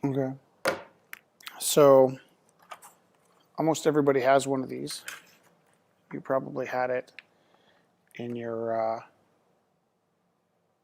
Okay. So almost everybody has one of these. You probably had it in your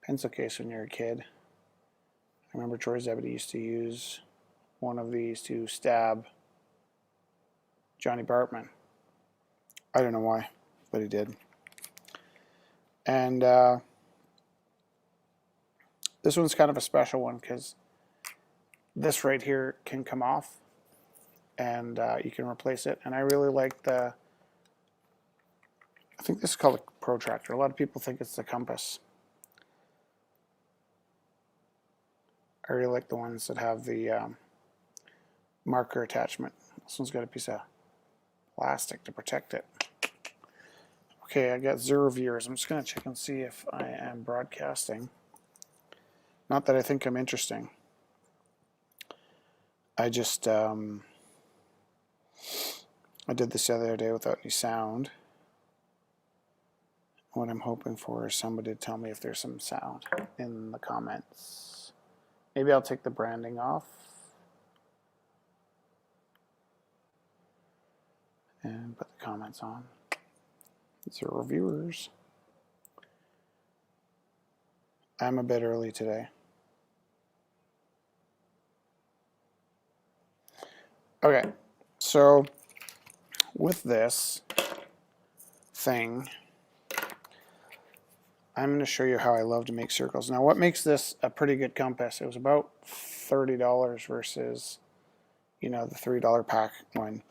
pencil case when you were a kid. I remember Troy Zebedee used to use one of these to stab Johnny Bartman. I don't know why, but he did. And this one's kind of a special one because this right here can come off and you can replace it. And I really like I think this is called a protractor. A lot of people think it's the compass. I really like the ones that have the marker attachment. This one's got a piece of plastic to protect it. Okay, I got 0 viewers. I'm just going to check and see if I am broadcasting. Not that I think I'm interesting. I just I did this the other day without any sound. What I'm hoping for is somebody to tell me if there's some sound in the comments. Maybe I'll take the branding off and put the comments on. 0 viewers. I'm a bit early today. Okay, so with this thing, I'm going to show you how I love to make circles. Now, what makes this a pretty good compass? It was about $30 versus, the $3 pack one.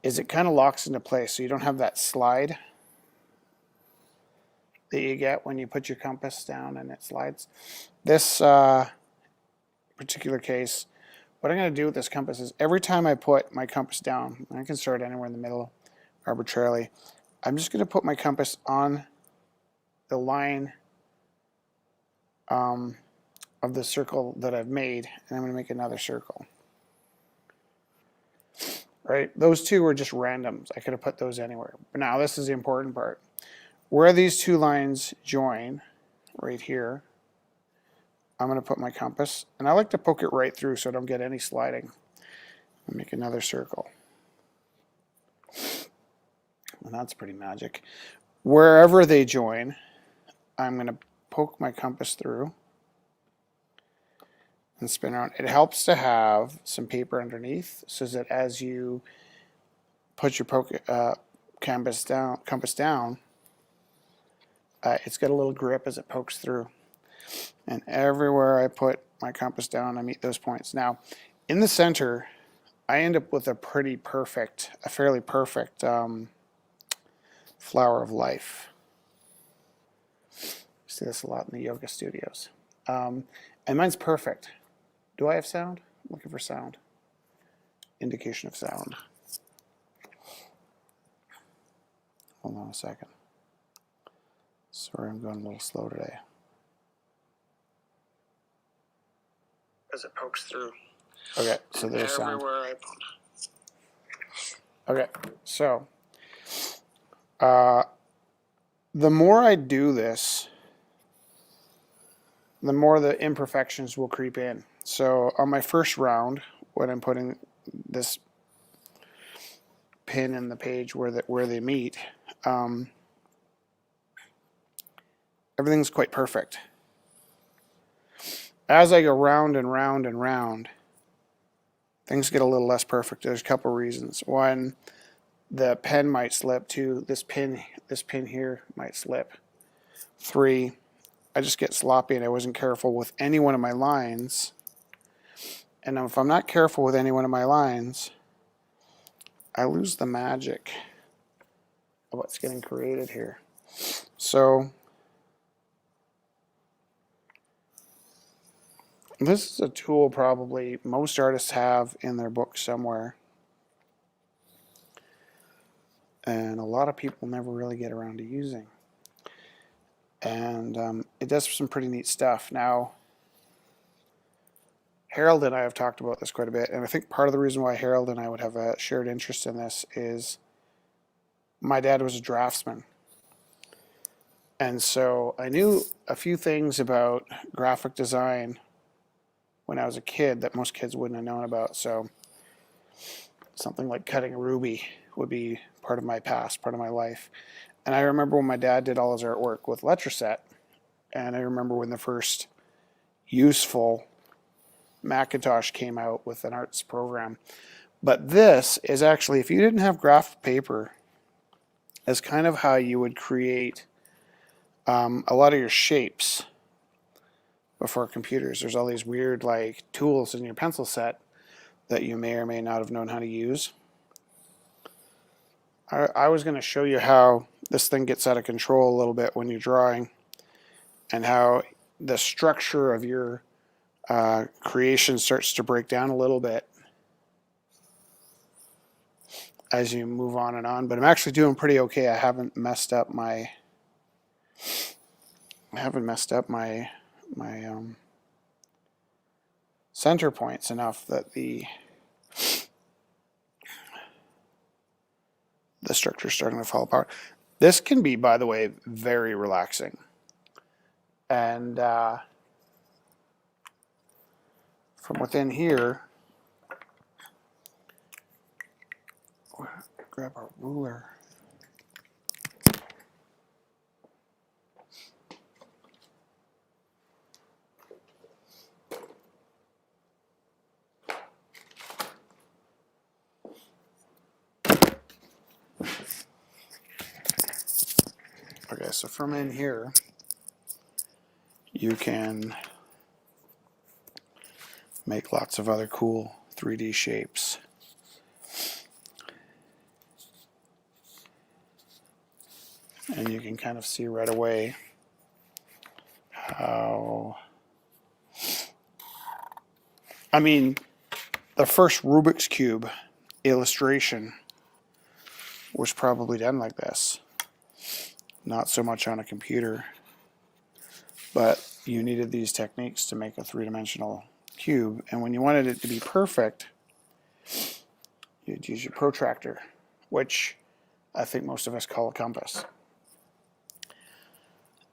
Is it kind of locks into place, so you don't have that slide that you get when you put your compass down and it slides. This particular case, what I'm going to do with this compass is every time I put my compass down, I can start anywhere in the middle arbitrarily, I'm just going to put my compass on the line of the circle that I've made, and I'm going to make another circle. Right? Those two were just randoms. I could have put those anywhere. But now this is the important part. Where these two lines join, right here, I'm going to put my compass, and I like to poke it right through so I don't get any sliding. I'll make another circle. And that's pretty magic. Wherever they join, I'm going to poke my compass through and spin around. It helps to have some paper underneath so that as you put your compass down, it's got a little grip as it pokes through. And everywhere I put my compass down, I meet those points. Now, in the center, I end up with a fairly perfect flower of life. You see this a lot in the yoga studios. And mine's perfect. Do I have sound? I'm looking for sound. Indication of sound. Hold on a second. Sorry, I'm going a little slow today. As it pokes through. Okay, so there's sound. Okay, so the more I do this, the more the imperfections will creep in. So on my first round, when I'm putting this pin in the page where they meet, everything's quite perfect. As I go round and round and round, things get a little less perfect. There's a couple reasons. One, the pen might slip. Two, this pin here might slip. Three, I just get sloppy and I wasn't careful with any one of my lines. And if I'm not careful with any one of my lines, I lose the magic of what's getting created here. So this is a tool probably most artists have in their book somewhere. And a lot of people never really get around to using. And it does some pretty neat stuff. Now, Harold and I have talked about this quite a bit, and I think part of the reason why Harold and I would have a shared interest in this is my dad was a draftsman. And so I knew a few things about graphic design when I was a kid that most kids wouldn't have known about. So something like cutting a ruby would be part of my past, part of my life. And I remember when my dad did all his artwork with Letraset, and I remember when the first useful Macintosh came out with an arts program. But this is actually, if you didn't have graph paper, is kind of how you would create a lot of your shapes before computers. There's all these weird like tools in your pencil set that you may or may not have known how to use. I was going to show you how this thing gets out of control a little bit when you're drawing, and how the structure of your creation starts to break down a little bit as you move on and on. But I'm actually doing pretty okay. I haven't messed up my center points enough that the structure is starting to fall apart. This can be, by the way, very relaxing. And from within here, grab a ruler. Okay, so from in here, you can make lots of other cool 3D shapes. And you can kind of see right away how, I mean, the first Rubik's Cube illustration was probably done like this. Not so much on a computer, but you needed these techniques to make a three-dimensional cube, and when you wanted it to be perfect, you'd use your protractor, which I think most of us call a compass.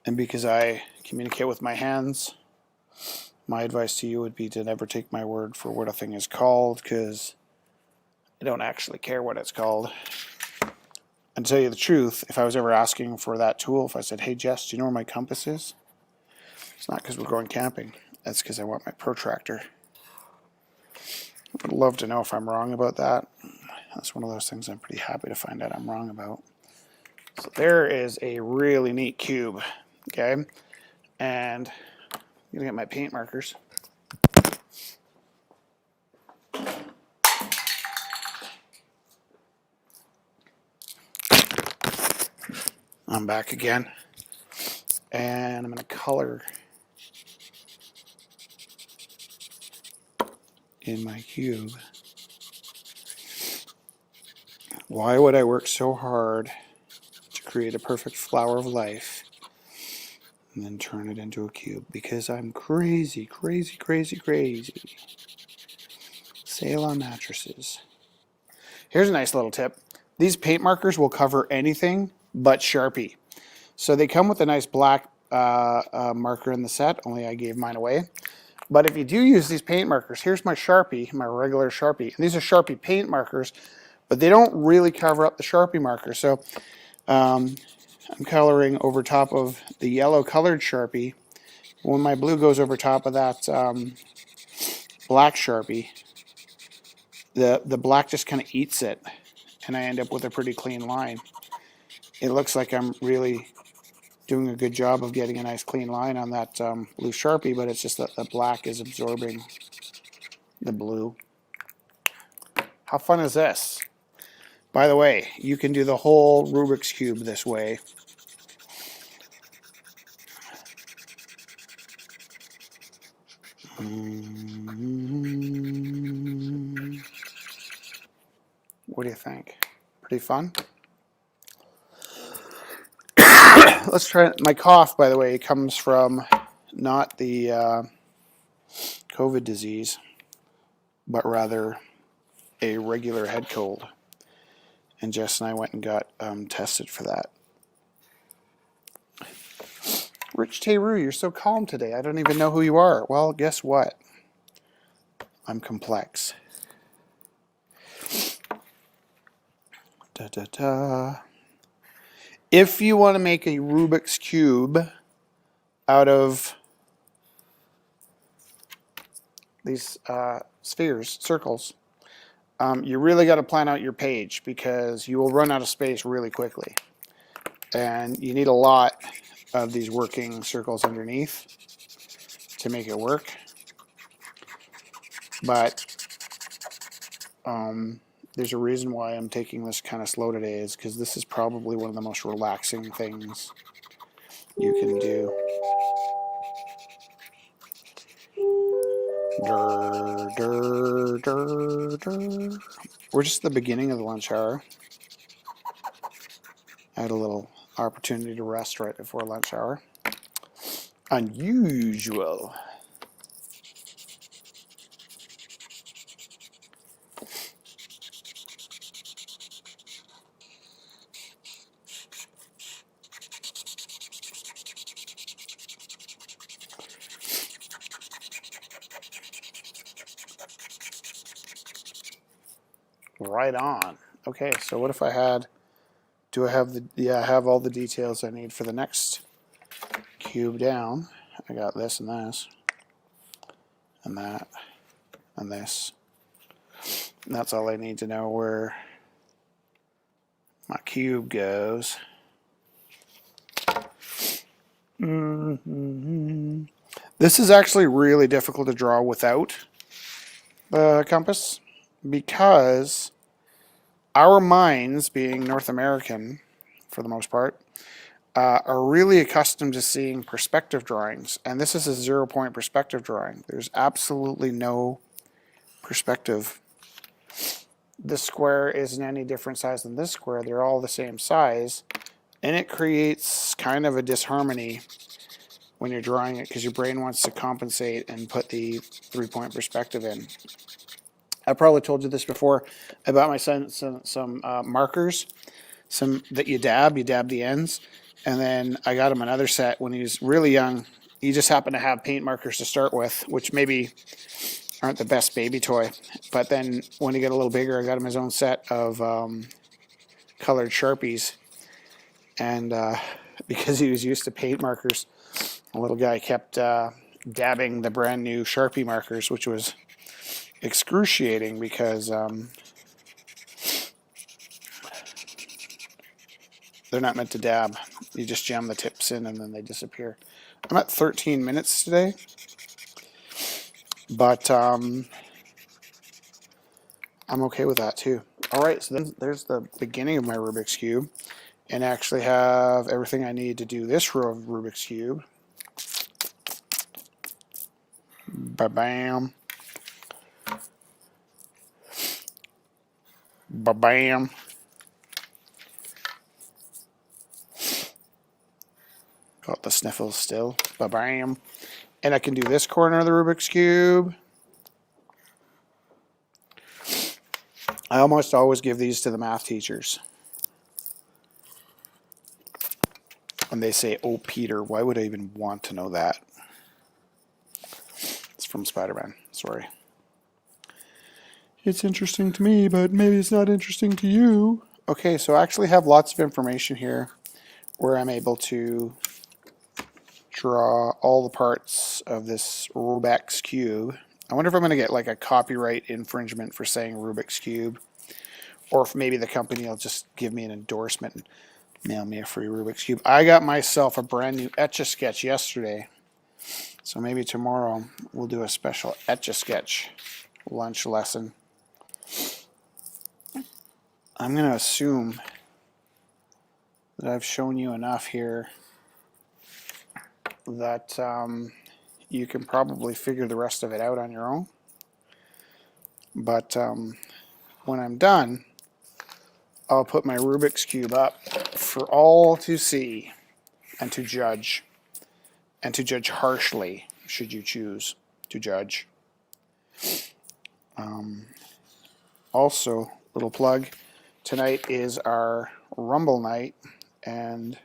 And because I communicate with my hands, my advice to you would be to never take my word for what a thing is called, because I don't actually care what it's called. And to tell you the truth, if I was ever asking for that tool, if I said, hey Jess, do you know where my compass is? It's not because we're going camping. That's because I want my protractor. I would love to know if I'm wrong about that. That's one of those things I'm pretty happy to find out I'm wrong about. So there is a really neat cube, okay? And I'm gonna get my paint markers. I'm back again, and I'm going to color in my cube. Why would I work so hard to create a perfect flower of life and then turn it into a cube? Because I'm crazy, crazy, crazy, crazy. Sail on mattresses. Here's a nice little tip. These paint markers will cover anything but Sharpie. So they come with a nice black marker in the set, only I gave mine away. But if you do use these paint markers, here's my Sharpie, my regular Sharpie. And these are Sharpie paint markers, but they don't really cover up the Sharpie marker. So I'm coloring over top of the yellow colored Sharpie. When my blue goes over top of that black Sharpie, the black just kind of eats it, and I end up with a pretty clean line. It looks like I'm really doing a good job of getting a nice clean line on that blue Sharpie, but it's just that the black is absorbing the blue. How fun is this? By the way, you can do the whole Rubik's Cube this way. What do you think? Pretty fun? Let's try it. My cough, by the way, comes from not the COVID disease, but rather a regular head cold. And Jess and I went and got tested for that. Rich Teru, you're so calm today. I don't even know who you are. Well, guess what? I'm complex. Da, da, da. If you want to make a Rubik's Cube out of these spheres, circles, you really got to plan out your page because you will run out of space really quickly. And you need a lot of these working circles underneath to make it work. But there's a reason why I'm taking this kind of slow today, is because this is probably one of the most relaxing things you can do. Dur, dur, dur, dur. We're just at the beginning of the lunch hour. I had a little opportunity to rest right before lunch hour. Unusual. Right on. Okay, so what if I had, do I have the, yeah, I have all the details I need for the next cube down. I got this and this, and that, and this. And that's all I need to know where my cube goes. This is actually really difficult to draw without the compass, because our minds, being North American for the most part, are really accustomed to seeing perspective drawings, and this is a 0-point perspective drawing. There's absolutely no perspective. This square isn't any different size than this square. They're all the same size, and it creates kind of a disharmony when you're drawing it because your brain wants to compensate and put the 3-point perspective in. I probably told you this before. I bought my son some markers, some that you dab the ends, and then I got him another set when he was really young. He just happened to have paint markers to start with, which maybe aren't the best baby toy. But then when he got a little bigger, I got him his own set of colored Sharpies. And because he was used to paint markers, the little guy kept dabbing the brand new Sharpie markers, which was excruciating because they're not meant to dab. You just jam the tips in and then they disappear. I'm at 13 minutes today, but I'm okay with that too. All right, so then there's the beginning of my Rubik's Cube, and I actually have everything I need to do this row of Rubik's Cube. Ba-bam. Ba-bam. Got the sniffles still. Ba-bam. And I can do this corner of the Rubik's Cube. I almost always give these to the math teachers. And they say, "Oh, Peter, why would I even want to know that?" It's from Spider-Man. Sorry. It's interesting to me, but maybe it's not interesting to you. Okay, so I actually have lots of information here where I'm able to draw all the parts of this Rubik's Cube. I wonder if I'm going to get like a copyright infringement for saying Rubik's Cube, or if maybe the company will just give me an endorsement and mail me a free Rubik's Cube. I got myself a brand new Etch-a-Sketch yesterday, so maybe tomorrow we'll do a special Etch-a-Sketch lunch lesson. I'm going to assume that I've shown you enough here that you can probably figure the rest of it out on your own. But when I'm done, I'll put my Rubik's Cube up for all to see and to judge harshly, should you choose to judge. Also, little plug, tonight is our Rumble night, and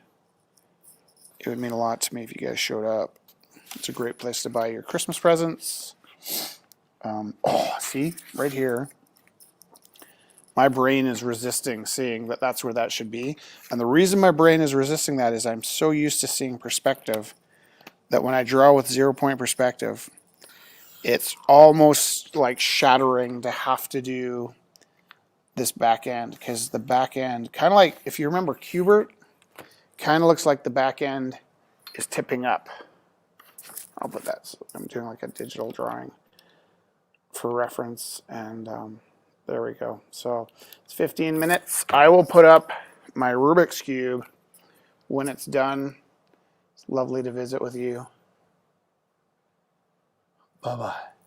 it would mean a lot to me if you guys showed up. It's a great place to buy your Christmas presents. Oh, see, right here. My brain is resisting seeing that that's where that should be. And the reason my brain is resisting that is I'm so used to seeing perspective that when I draw with 0-point perspective, it's almost like shattering to have to do this back end, because the back end, kind of like, if you remember Q*bert, kind of looks like the back end is tipping up. I'll put that, so I'm doing like a digital drawing for reference, and there we go. So it's 15 minutes. I will put up my Rubik's Cube when it's done. It's lovely to visit with you. Bye-bye.